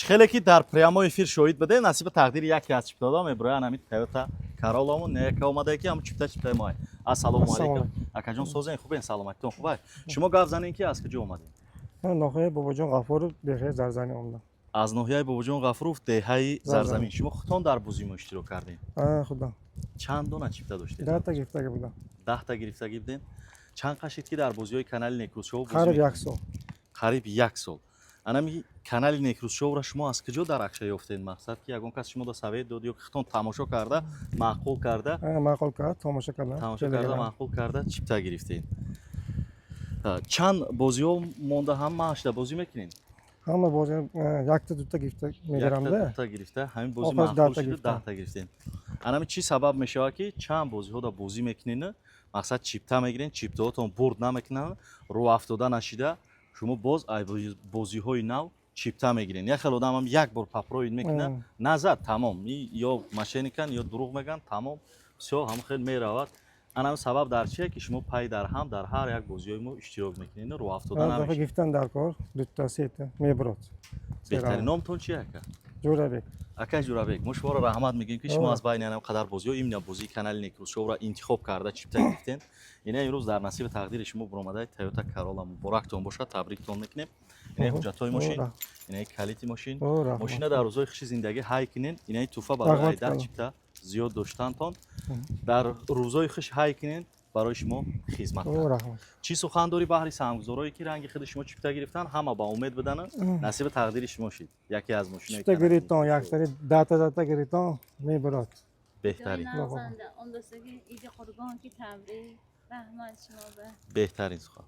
خیلی کی در پریامو افیر شوید بده نصیب تقدیر یکی از چپتا میبره همین تویوتا کارولامون نه که اومده که هم چپتا مای السلام علیکم اکاجون سوزن خوبه سلامتتون خوبه شما گفت زنین کی از کجا اومدین من ناحیه باباجان غفور دهه زرزنی اومدم از ناحیه باباجان غفورов دهه زرزمین شما خودتون در بازی اشتراک کردین خدا چند دونه چپتا داشتید 10 تا گرفتگی بودم 10 تا گرفتگی بودین چند قشید که در بازی کانال نیکروز شو قریب یک سال قریب یک سال анами канали Некрус шоуро шумо аз куҷо дарахша ёфтед мақсад ки ягон кас шумо совет дод ё ки хитон тамошо карда маъқул карда тамошо карда маъқул карда чипта гирифтед чанд бозиҳо монда ҳамаашда бозӣ мекунед ҳама бози якта дута гирифта мегирам да дута гирифта ҳамин бозӣ маъқул шуда 10 та гирифтед анами чӣ сабаб мешавад ки чанд бозиҳода бозӣ мекунед мақсад чипта мегиред чиптаҳотон бурд намекунанд рӯ афтода нашида шумо боз бозиҳои нав чипта мегиред як хел одам ҳам як бор папроид мекунад назад тамом ё мошеникан ё дурӯғ мегӯянд тамом всё ҳама хел меравад анам сабаб дар чие ки шумо пай дар ҳам дар ҳар як бозиҳои мо иштирок мекунед рӯ афтода намешавад гифтан дар кор дута сета меброд беҳтарин номтон чӣ ака ҷурабек ака ҷурабек мо шуморо раҳмат мегӯем ки шумо аз байни анам қадар бозиҳо именно бозии канали Некрус шоуро интихоб карда чипта гирифтед ина имрӯз дар насиби тақдири шумо буромадаи Toyota Corolla муборактон бошад табриктон мекунем ина ҳуҷҷатҳои мошин ина калити мошин мошина дар рӯзҳои хуши зиндагӣ ҳай кунед ина туҳфа барои айдар чипта зиёд доштантон дар рӯзҳои хуш ҳай кунед барои шумо хизмат чӣ сухан дорӣ баҳри саҳмгузорое ки ранги худи шумо чипта гирифтанд ҳама ба умед бидана насиби тақдири шумо шид яке аз мошинаи чипта гирифтон яксари 10 та гирифтон меброд беҳтарин اون دوستی که ایده قربان کی تبریک رحمت شما به بهترین سخن